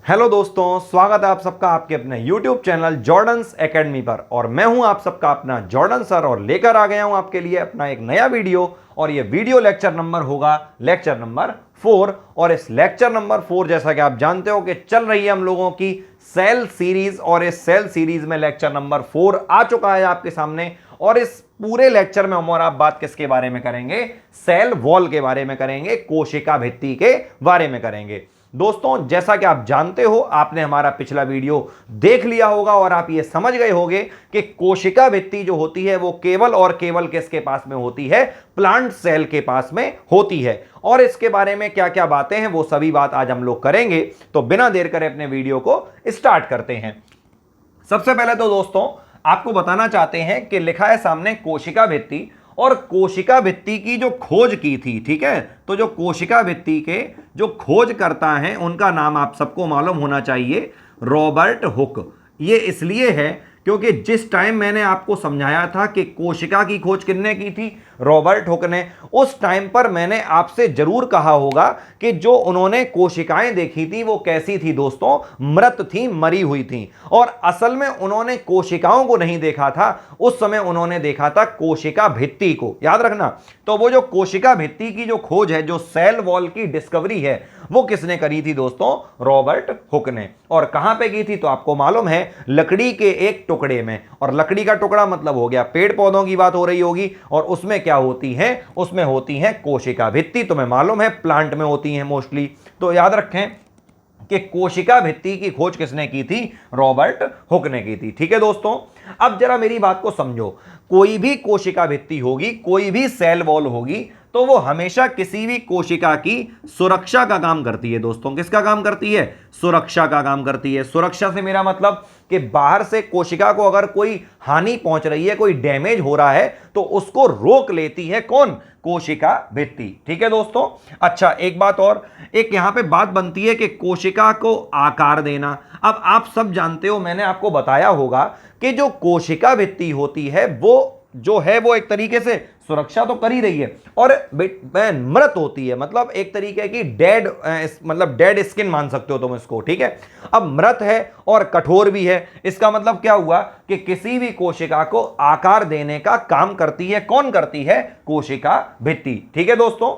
Hello दोस्तों, स्वागत है आप सबका आपके अपने YouTube चैनल जॉर्डन्स एकेडमी पर। और मैं हूं आप सबका अपना जॉर्डन सर और लेकर आ गया हूं आपके लिए अपना एक नया वीडियो। और ये वीडियो लेक्चर नंबर होगा लेक्चर नंबर 4। और इस लेक्चर नंबर 4 जैसा कि आप जानते हो कि चल रही है हम लोगों की सेल सीरीज, और इस सेल सीरीज में लेक्चर नंबर 4 आ चुका है आपके सामने। और इस पूरे लेक्चर में हम और आप बात किसके बारे में करेंगे? सेल वॉल के बारे में करेंगे, कोशिका भित्ति के बारे में करेंगे। दोस्तों, जैसा कि आप जानते हो, आपने हमारा पिछला वीडियो देख लिया होगा और आप ये समझ गए होंगे कि कोशिका भित्ति जो होती है वो केवल और केवल किसके पास में होती है? प्लांट सेल के पास में होती है। और इसके बारे में क्या क्या बातें हैं वो सभी बात आज हम लोग करेंगे। तो बिना देर करे अपने वीडियो को स्टार्ट करते हैं। सबसे पहले तो दोस्तों आपको बताना चाहते हैं कि लिखा है सामने कोशिका भित्ति, और कोशिका भित्ति की जो खोज की थी, ठीक है, तो जो कोशिका भित्ति के जो खोज करता है उनका नाम आप सबको मालूम होना चाहिए, रॉबर्ट हुक। ये इसलिए है क्योंकि जिस टाइम मैंने आपको समझाया था कि कोशिका की खोज किसने की थी? रॉबर्ट हुक ने। उस टाइम पर मैंने आपसे जरूर कहा होगा कि जो उन्होंने कोशिकाएं देखी थी वो कैसी थी दोस्तों? मृत थी, मरी हुई थी। और असल में उन्होंने कोशिकाओं को नहीं देखा था, उस समय उन्होंने देखा था कोशिका भित्ति को, याद रखना। तो वो जो कोशिका भित्ति की जो खोज है, जो सेल वॉल की डिस्कवरी है, वो किसने करी थी दोस्तों? रॉबर्ट हुक ने। और कहां पे की थी? तो आपको मालूम है, लकड़ी के एक टुकड़े में। और लकड़ी का टुकड़ा मतलब हो गया पेड़ पौधों की बात हो रही होगी। और उसमें क्या होती है? उसमें होती है कोशिका भित्ति। तुम्हें मालूम है प्लांट में होती है मोस्टली। तो याद रखें कि कोशिका भित्ति की खोज किसने की थी? रॉबर्ट हुक ने की थी। ठीक है दोस्तों, अब जरा मेरी बात को समझो। कोई भी कोशिका भित्ति होगी, कोई भी सेल वॉल होगी, तो वो हमेशा किसी भी कोशिका की सुरक्षा का काम करती है। दोस्तों, किसका काम करती है? सुरक्षा का काम करती है। सुरक्षा से मेरा मतलब कि बाहर से कोशिका को अगर कोई हानि पहुंच रही है, कोई डैमेज हो रहा है, तो उसको रोक लेती है कौन? कोशिका भित्ति। ठीक है दोस्तों। अच्छा, एक बात और, एक यहां पे बात बनती है कि कोशिका को आकार देना। अब आप सब जानते हो, मैंने आपको बताया होगा कि जो कोशिका भित्ति होती है वो एक तरीके से सुरक्षा तो कर ही रही है, और मृत होती है, मतलब एक तरीके की डेड स्किन मान सकते हो तुम इसको। ठीक है, अब मृत है और कठोर भी है। इसका मतलब क्या हुआ कि किसी भी कोशिका को आकार देने का काम करती है। कौन करती है? कोशिका भित्ति। ठीक है दोस्तों,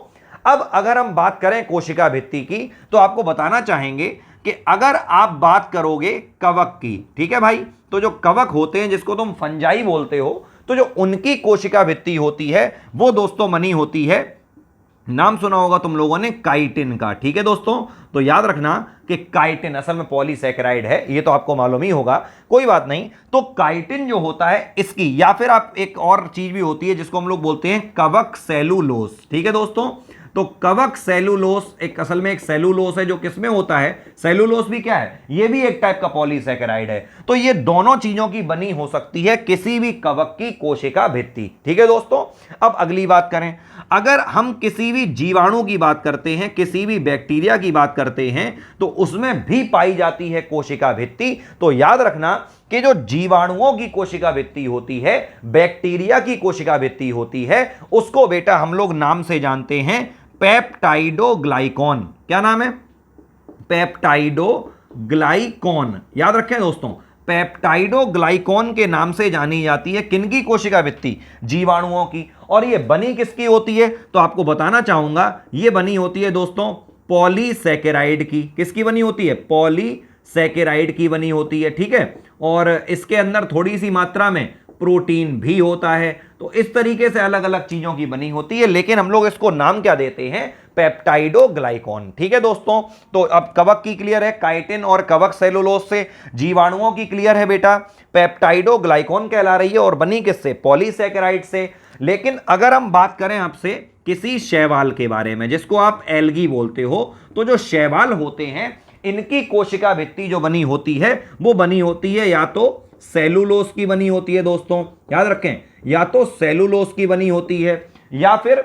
अब अगर हम बात करें कोशिका भित्ति की, तो आपको बताना चाहेंगे कि अगर आप बात करोगे कवक की, ठीक है भाई, तो जो कवक होते हैं जिसको तुम फंजाई बोलते हो, तो जो उनकी कोशिका भित्ति होती है वो दोस्तों बनी होती है, नाम सुना होगा तुम लोगों ने, काइटिन का। ठीक है दोस्तों, तो याद रखना कि काइटिन असल में पॉलीसैकेराइड है, ये तो आपको मालूम ही होगा, कोई बात नहीं। तो काइटिन जो होता है इसकी, या फिर आप एक और चीज भी होती है जिसको हम लोग बोलते हैं कवक सेलुलोस। ठीक है दोस्तों, तो कवक सेलुलोस एक असल में एक सेलुलोस है जो किसमें होता है? सेलुलोस भी क्या है? ये भी एक टाइप का पॉलीसैकेराइड है। तो ये दोनों चीजों की बनी हो सकती है किसी भी कवक की कोशिका भित्ति। ठीक है दोस्तों, अब अगली बात करें, अगर हम किसी भी जीवाणु की बात करते हैं, किसी भी बैक्टीरिया की बात करते हैं, तो उसमें भी पाई जाती है कोशिका भित्ति। तो याद रखना कि जो जीवाणुओं की कोशिका भित्ति होती है, बैक्टीरिया की कोशिका भित्ति होती है, उसको बेटा हम लोग नाम से जानते हैं पेप्टाइडोग्लाइकॉन। क्या नाम है? पेप्टाइडोग्लाइकॉन। याद रखें दोस्तों, पेप्टाइडोग्लाइकॉन के नाम से जानी जाती है किनकी कोशिका भित्ति? जीवाणुओं की। और ये बनी किसकी होती है? तो आपको बताना चाहूंगा, ये बनी होती है दोस्तों पॉलीसैकेराइड की। किसकी बनी होती है? पॉलीसैकेराइड की बनी होती है। ठीक है, और इसके अंदर थोड़ी सी मात्रा में प्रोटीन भी होता है। तो इस तरीके से अलग अलग चीजों की बनी होती है, लेकिन हम लोग इसको नाम क्या देते हैं? पेप्टाइडोग्लाइकॉन। ठीक है दोस्तों, तो अब कवक की क्लियर है, काइटिन और कवक सेलुलोस से। जीवाणुओं की क्लियर है बेटा, पेप्टाइडोग्लाइकॉन कहला रही है, और बनी किससे? पॉलीसैकेराइड से। लेकिन अगर हम बात करें आपसे किसी शैवाल के बारे में, जिसको आप एल्गी बोलते हो, तो जो शैवाल होते हैं इनकी कोशिका भित्ति जो बनी होती है वो बनी होती है या तो सेलुलोस की बनी होती है दोस्तों, याद रखें, या तो सेलुलोस की बनी होती है, या फिर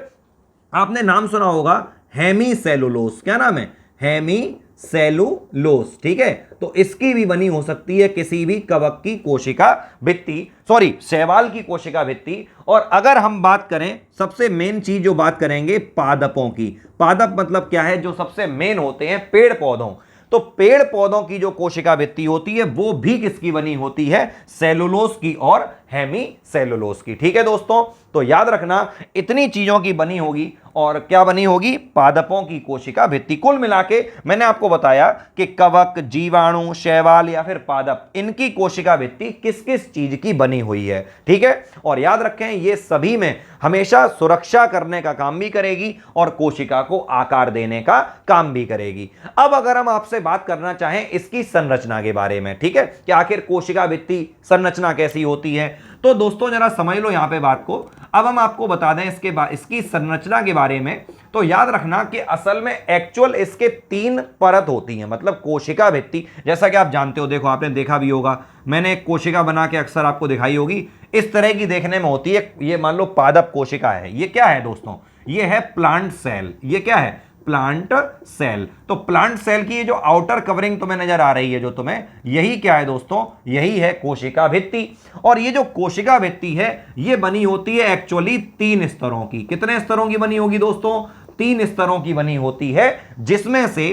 आपने नाम सुना होगा हेमी सेलुलोस। क्या नाम है? Hemicellulose. ठीक है, तो इसकी भी बनी हो सकती है किसी भी कवक की कोशिका भित्ति, सॉरी शैवाल की कोशिका भित्ति। और अगर हम बात करें सबसे मेन चीज जो बात करेंगे पादपों की, पादप मतलब क्या है? जो सबसे मेन होते हैं पेड़ पौधों, तो पेड़ पौधों की जो कोशिका भित्ति होती है वो भी किसकी बनी होती है? सेलुलोज की और हेमी सेलुलोज की। ठीक है दोस्तों, तो याद रखना इतनी चीजों की बनी होगी। और क्या बनी होगी? पादपों की कोशिका भित्ति। कुल मिला के मैंने आपको बताया कि कवक, जीवाणु, शैवाल या फिर पादप, इनकी कोशिका भित्ति किस किस चीज की बनी हुई है। ठीक है, और याद रखें ये सभी में हमेशा सुरक्षा करने का काम भी करेगी और कोशिका को आकार देने का काम भी करेगी। अब अगर हम आपसे बात करना चाहें इसकी संरचना के बारे में, ठीक है, कि आखिर कोशिका भित्ति संरचना कैसी होती है, तो दोस्तों जरा समझ लो यहां पे बात को। अब हम आपको बता दें इसकी संरचना के बारे में। तो याद रखना कि असल में एक्चुअल इसके 3 परत होती हैं, मतलब कोशिका भित्ति। जैसा कि आप जानते हो, देखो आपने देखा भी होगा, मैंने एक कोशिका बना के अक्सर आपको दिखाई होगी, इस तरह की देखने में होती है। ये मान लो पादप कोशिका है, ये क्या है दोस्तों? ये है प्लांट सेल। ये क्या है? Plant cell. तो प्लांट सेल की ये जो आउटर कवरिंग तुम्हें नजर आ रही है, जो तुम्हें, यही क्या है दोस्तों? यही है कोशिका भित्ति। और ये जो कोशिका भित्ति है ये बनी होती है एक्चुअली 3 स्तरों की। कितने स्तरों की बनी होगी दोस्तों? 3 स्तरों की बनी होती है, जिसमें से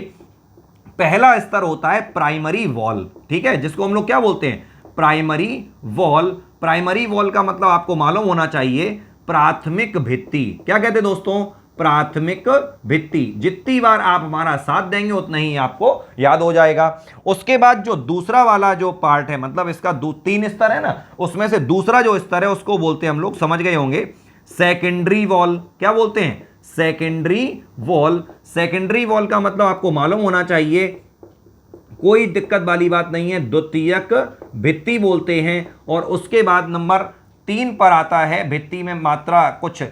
पहला स्तर होता है प्राइमरी वॉल। ठीक है, जिसको हम लोग क्या बोलते हैं? Primary wall. प्राइमरी वॉल का मतलब आपको मालूम होना चाहिए प्राथमिक भित्ति। क्या कहते हैं दोस्तों? प्राथमिक भित्ति। जितनी बार आप हमारा साथ देंगे उतना ही आपको याद हो जाएगा। उसके बाद जो दूसरा वाला जो पार्ट है, मतलब इसका 3 स्तर है ना, उसमें से दूसरा जो स्तर है उसको बोलते हैं, हम लोग समझ गए होंगे, सेकेंडरी वॉल। क्या बोलते हैं? Secondary wall. सेकेंडरी वॉल का मतलब आपको मालूम होना चाहिए, कोई दिक्कत वाली बात नहीं है, द्वितीयक भित्ति बोलते हैं। और उसके बाद नंबर 3 पर आता है, भित्ति में मात्रा कुछ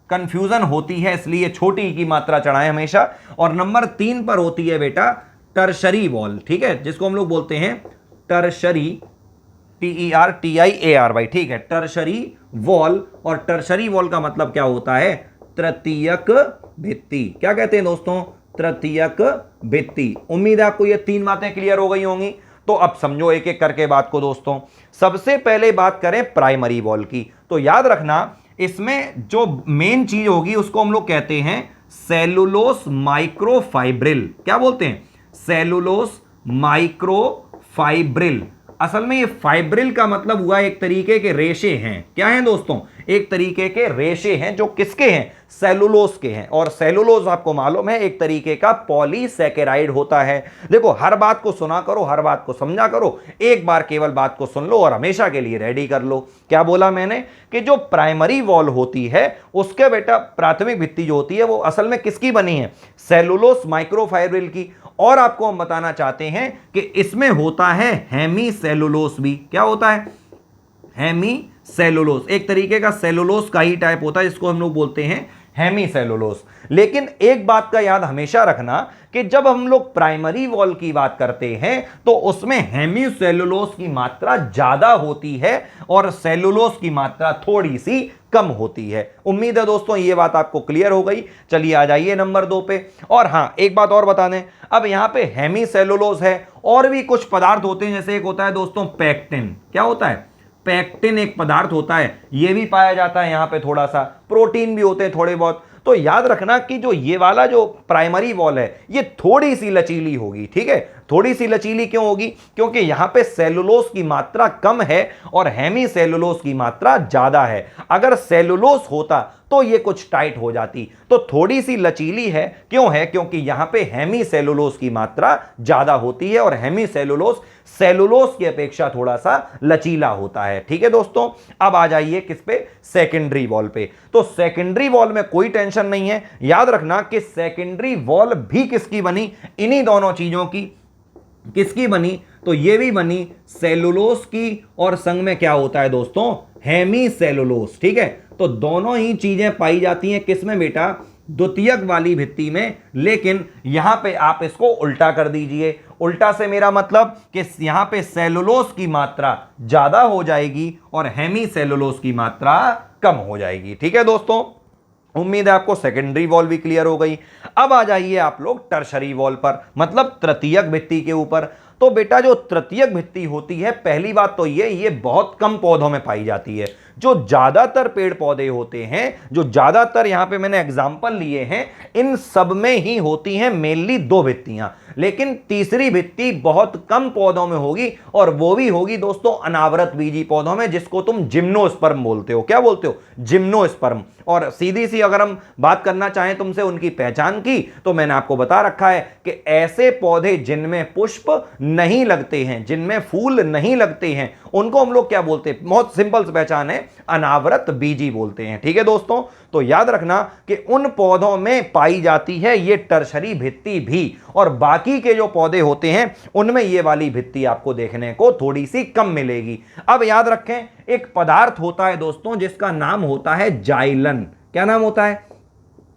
कंफ्यूजन होती है इसलिए छोटी की मात्रा चढ़ाएं हमेशा। और नंबर 3 पर होती है बेटा टर्शरी वॉल। ठीक है, जिसको हम लोग बोलते हैं टर्शरी, TERTIARY। ठीक है, टर्शरी वॉल। और टर्शरी वॉल का मतलब क्या होता है? तृतीयक भित्ति। क्या कहते हैं दोस्तों? तृतीयक भित्ति। उम्मीद है आपको ये 3 बातें क्लियर हो गई होंगी। तो अब समझो एक एक करके बात को दोस्तों। सबसे पहले बात करें प्राइमरी वॉल की, तो याद रखना इसमें जो मेन चीज होगी उसको हम लोग कहते हैं सेलुलोस माइक्रोफाइब्रिल। क्या बोलते हैं? Cellulose microfibril. असल में ये फाइब्रिल का मतलब हुआ एक तरीके के रेशे हैं। क्या हैं दोस्तों? एक तरीके के रेशे हैं जो किसके हैं? सेलुलोज के हैं। और सेलुलोज आपको मालूम है एक तरीके का पॉलीसैकेराइड होता है। देखो हर बात को सुना करो, हर बात को समझा करो, एक बार केवल बात को सुन लो और हमेशा के लिए रेडी कर लो। क्या बोला मैंने? कि जो प्राइमरी वॉल होती है उसके बेटा प्राथमिक भित्ति जो होती है वो असल में किसकी बनी है? सेलुलोस माइक्रोफाइब्रिल की। और आपको हम बताना चाहते हैं कि इसमें होता है हेमी सेलुलोस भी। क्या होता है? Hemicellulose. एक तरीके का सेलुलोस का ही टाइप होता है जिसको हम लोग बोलते हैं हेमी सेलुलोस। लेकिन एक बात का याद हमेशा रखना कि जब हम लोग प्राइमरी वॉल की बात करते हैं तो उसमें हेमी सेलुलोस की मात्रा ज्यादा होती है और सेलुलोस की मात्रा थोड़ी सी कम होती है। उम्मीद है दोस्तों ये बात आपको क्लियर हो गई। चलिए आ जाइए नंबर 2 पे। और हां एक बात और बता दें, अब यहां पे हेमी सेलुलोस है और भी कुछ पदार्थ होते हैं, जैसे एक होता है दोस्तों पैक्टिन। क्या होता है? पैक्टिन एक पदार्थ होता है, यह भी पाया जाता है यहां पे। थोड़ा सा प्रोटीन भी होते हैं थोड़े बहुत। तो याद रखना कि जो ये वाला जो प्राइमरी वॉल है ये थोड़ी सी लचीली होगी। ठीक है, थोड़ी सी लचीली क्यों होगी? क्योंकि यहां पे सेलुलोस की मात्रा कम है और हेमी सेलुलोस की मात्रा ज्यादा है। अगर सेलुलोस होता तो ये कुछ टाइट हो जाती, तो थोड़ी सी लचीली है। क्यों है? क्योंकि यहां पे हेमी सेलुलोस की मात्रा ज्यादा होती है और हेमी सेलुलोस सेलुलोस की अपेक्षा थोड़ा सा लचीला होता है। ठीक है दोस्तों, अब आ जाइए किस पे? सेकेंडरी वॉल पे। तो सेकेंडरी वॉल में कोई टेंशन नहीं है। याद रखना कि सेकेंडरी वॉल भी किसकी बनी? इन्हीं दोनों चीजों की। किसकी बनी? तो ये भी बनी सेलुलोस की और संग में क्या होता है दोस्तों? Hemicellulose. ठीक है, तो दोनों ही चीजें पाई जाती हैं किसमें बेटा? द्वितीयक वाली भित्ति में। लेकिन यहां पे आप इसको उल्टा कर दीजिए। उल्टा से मेरा मतलब कि यहां पे सेलुलोस की मात्रा ज्यादा हो जाएगी और हेमी सेलुलोस की मात्रा कम हो जाएगी। ठीक है दोस्तों, उम्मीद है आपको सेकेंडरी वॉल भी क्लियर हो गई। अब आ जाइए आप लोग टर्शरी वॉल पर, मतलब तृतीयक भित्ति के ऊपर। तो बेटा जो तृतीयक भित्ति होती है, पहली बात तो ये बहुत कम पौधों में पाई जाती है। जो ज्यादातर पेड़ पौधे होते हैं, जो ज्यादातर यहां पे मैंने एग्जांपल लिए हैं, इन सब में ही होती हैं मेनली 2 भित्तियां। लेकिन तीसरी भित्ति बहुत कम पौधों में होगी और वो भी होगी दोस्तों अनावृत बीजी पौधों में, जिसको तुम जिम्नोस्पर्म बोलते हो। क्या बोलते हो? जिम्नोस्पर्म। और सीधी सी अगर हम बात करना चाहें तुमसे उनकी पहचान की, तो मैंने आपको बता रखा है कि ऐसे पौधे जिनमें पुष्प नहीं लगते हैं, जिनमें फूल नहीं लगते हैं, उनको हम लोग क्या बोलते हैं? बहुत सिंपल सी पहचान है, अनावृत बीजी बोलते हैं। ठीक है दोस्तों, तो याद रखना कि उन पौधों में पाई जाती है ये टर्शरी भित्ति भी, और बाकी के जो पौधे होते हैं उनमें ये वाली भित्ति आपको देखने को थोड़ी सी कम मिलेगी। अब याद रखें, एक पदार्थ होता है दोस्तों जिसका नाम होता है जाइलन। क्या नाम होता है?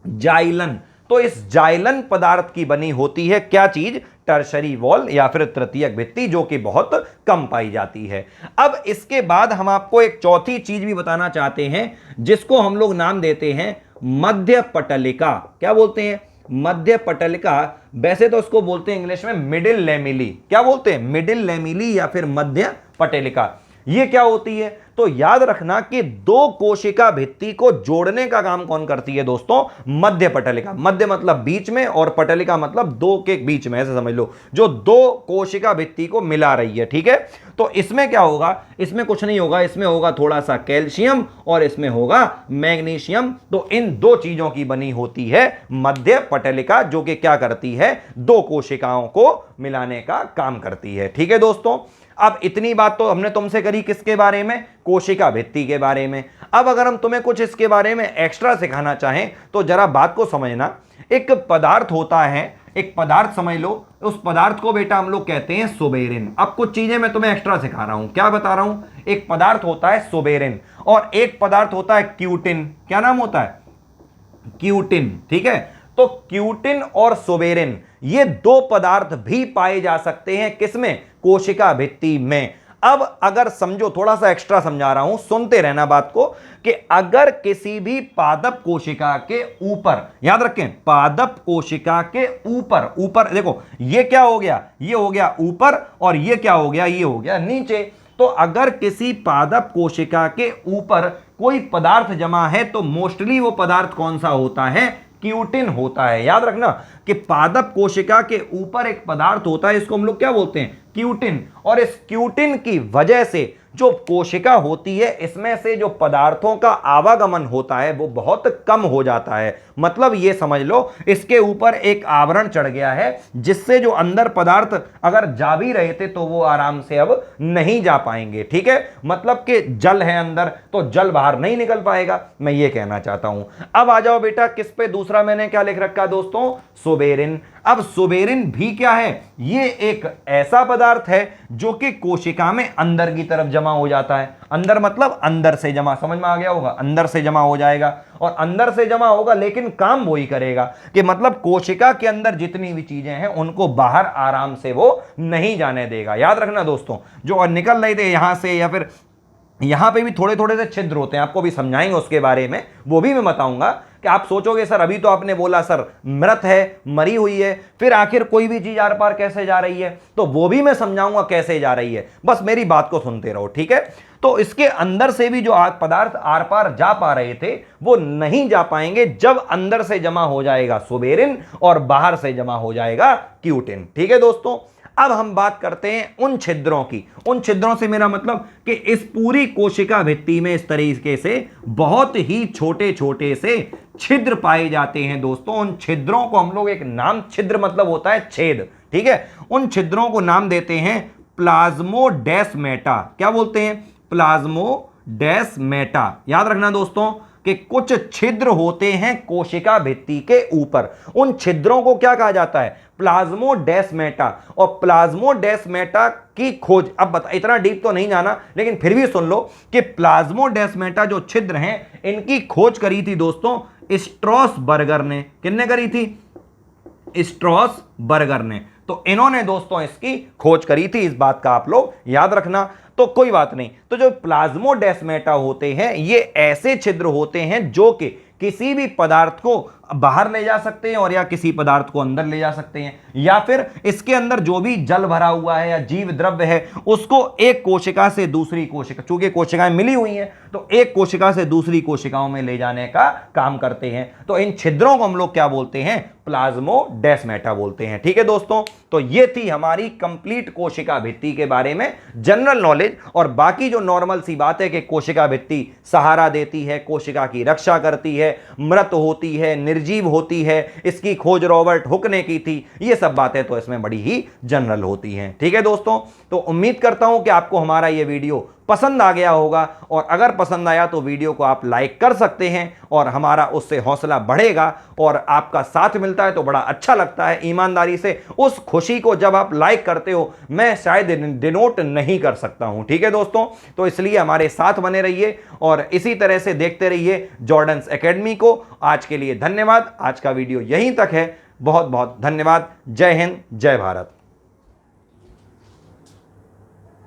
जाइलन। तो इस जाइलन पदार्थ की बनी होती है क्या चीज? टर्शरी वॉल या फिर तृतीयक भित्ति, जो कि बहुत कम पाई जाती है। अब इसके बाद हम आपको एक चौथी चीज भी बताना चाहते हैं, जिसको हम लोग नाम देते हैं मध्य पटलिका। क्या बोलते हैं? मध्य पटलिका। वैसे तो उसको बोलते हैं इंग्लिश में मिडिल लेमिली। क्या बोलते हैं? मिडिल लेमिली या फिर मध्य पटलिका। ये क्या होती है? तो याद रखना कि दो कोशिका भित्ति को जोड़ने का काम कौन करती है दोस्तों? मध्य पटलिका। मध्य मतलब बीच में और पटलिका मतलब दो के बीच में, ऐसे समझ लो, जो दो कोशिका भित्ति को मिला रही है। ठीक है, तो इसमें क्या होगा? इसमें कुछ नहीं होगा, इसमें होगा थोड़ा सा कैल्शियम और इसमें होगा मैग्नीशियम। तो इन दो चीजों की बनी होती है मध्य पटलिका, जो कि क्या करती है? दो कोशिकाओं को मिलाने का काम करती है। ठीक है दोस्तों, अब इतनी बात तो हमने तुमसे करी किसके बारे में? कोशिका भित्ति के बारे में। अब अगर हम तुम्हें कुछ इसके बारे में एक्स्ट्रा सिखाना चाहें तो जरा बात को समझना। एक पदार्थ होता है, एक पदार्थ समझ लो, उस पदार्थ को बेटा हम लोग कहते हैं सोबेरिन। अब कुछ चीजें मैं तुम्हें एक्स्ट्रा सिखा रहा हूं। क्या बता रहा हूं? एक पदार्थ होता है सोबेरिन और एक पदार्थ होता है क्यूटिन। क्या नाम होता है? क्यूटिन। ठीक है, तो क्यूटिन और सोबेरिन ये दो पदार्थ भी पाए जा सकते हैं किसमें? कोशिका भित्ति में। अब अगर समझो, थोड़ा सा एक्स्ट्रा समझा रहा हूं, सुनते रहना बात को, कि अगर किसी भी पादप कोशिका के ऊपर, याद रखें, पादप कोशिका के ऊपर, ऊपर देखो, ये क्या हो गया? ये हो गया ऊपर और ये क्या हो गया? ये हो गया नीचे। तो अगर किसी पादप कोशिका के ऊपर कोई पदार्थ जमा है तो मोस्टली वो पदार्थ कौन सा होता है? क्यूटिन होता है। याद रखना कि पादप कोशिका के ऊपर एक पदार्थ होता है, इसको हम लोग क्या बोलते हैं? क्यूटिन। और इस क्यूटिन की वजह से जो कोशिका होती है, इसमें से जो पदार्थों का आवागमन होता है वो बहुत कम हो जाता है। मतलब ये समझ लो, इसके ऊपर एक आवरण चढ़ गया है, जिससे जो अंदर पदार्थ अगर जा भी रहे थे तो वो आराम से अब नहीं जा पाएंगे। ठीक है, मतलब कि जल है अंदर तो जल बाहर नहीं निकल पाएगा, मैं ये कहना चाहता हूं। अब आ जाओ बेटा किस पे? दूसरा मैंने क्या लिख रखा दोस्तों? सोबेरिन। अब सोबेरिन भी क्या है? ये एक ऐसा पदार्थ है जो कि कोशिका में अंदर की तरफ जमा हो जाता है। अंदर मतलब अंदर से जमा, समझ में आ गया होगा? अंदर से जमा हो जाएगा और अंदर से जमा होगा, लेकिन काम वही करेगा कि मतलब कोशिका के अंदर जितनी भी चीजें हैं उनको बाहर आराम से वो नहीं जाने देगा। याद रखना दोस्तों, जो निकल रहे थे यहां से या फिर यहां पे भी थोड़े थोड़े से छिद्र होते हैं, आपको भी समझाएंगे उसके बारे में, वो भी मैं बताऊंगा। कि आप सोचोगे सर अभी तो आपने बोला सर मृत है, मरी हुई है, फिर आखिर कोई भी चीज आर पार कैसे जा रही है? तो वो भी मैं समझाऊंगा कैसे जा रही है, बस मेरी बात को सुनते रहो। ठीक है, तो इसके अंदर से भी जो पदार्थ आर पार जा पा रहे थे वो नहीं जा पाएंगे जब अंदर से जमा हो जाएगा सोबेरिन और बाहर से जमा हो जाएगा क्यूटिन। ठीक है दोस्तों, अब हम बात करते हैं उन छिद्रों की। उन छिद्रों से मेरा मतलब कि इस पूरी कोशिका भित्ति में इस तरीके से बहुत ही छोटे छोटे से छिद्र पाए जाते हैं दोस्तों। उन छिद्रों को हम लोग एक नाम, छिद्र मतलब होता है छेद, ठीक है, उन छिद्रों को नाम देते हैं प्लाज्मोडेस्मेटा। क्या बोलते हैं? प्लाज्मोडेस्मेटा। याद रखना दोस्तों कि कुछ छिद्र होते हैं कोशिका भित्ति के ऊपर, उन छिद्रों को क्या कहा जाता है? प्लाज्मोडेस्मेटा। और प्लाज्मोडेस्मेटा की खोज, अब बता, इतना डीप तो नहीं जाना लेकिन फिर भी सुन लो कि प्लाज्मोडेस्मेटा जो छिद्र हैं इनकी खोज करी थी दोस्तों स्ट्रॉसबर्गर ने। किसने करी थी? स्ट्रॉसबर्गर ने। तो इन्होंने दोस्तों इसकी खोज करी थी, इस बात का आप लोग याद रखना। तो कोई बात नहीं, तो जो प्लाज्मोडेस्मेटा होते हैं ये ऐसे छिद्र होते हैं जो कि किसी भी पदार्थ को बाहर ले जा सकते हैं और या किसी पदार्थ को अंदर ले जा सकते हैं, या फिर इसके अंदर जो भी जल भरा हुआ है या जीव द्रव्य है उसको एक कोशिका से दूसरी कोशिका, चूंकि कोशिकाएं मिली हुई हैं तो एक कोशिका से दूसरी कोशिकाओं में ले जाने का काम करते हैं। तो इन छिद्रों को हम लोग क्या बोलते हैं? प्लाज्मोडेस्माटा बोलते हैं। ठीक है दोस्तों, तो ये थी हमारी कंप्लीट कोशिका भित्ति के बारे में जनरल नॉलेज। और बाकी जो नॉर्मल सी बात है कि कोशिका भित्ति सहारा देती है, कोशिका की रक्षा करती है, मृत होती है, निर्जीव होती है, इसकी खोज रॉबर्ट हुक ने की थी, ये सब बातें तो इसमें बड़ी ही जनरल होती हैं। ठीक है दोस्तों, तो उम्मीद करता हूं कि आपको हमारा ये वीडियो पसंद आ गया होगा, और अगर पसंद आया तो वीडियो को आप लाइक कर सकते हैं और हमारा उससे हौसला बढ़ेगा, और आपका साथ मिलता है तो बड़ा अच्छा लगता है। ईमानदारी से उस खुशी को जब आप लाइक करते हो मैं शायद डिनोट नहीं कर सकता हूं। ठीक है दोस्तों, तो इसलिए हमारे साथ बने रहिए और इसी तरह से देखते रहिए जॉर्डन्स एकेडमी को। आज के लिए धन्यवाद, आज का वीडियो यहीं तक है। बहुत बहुत धन्यवाद। जय हिंद, जय भारत।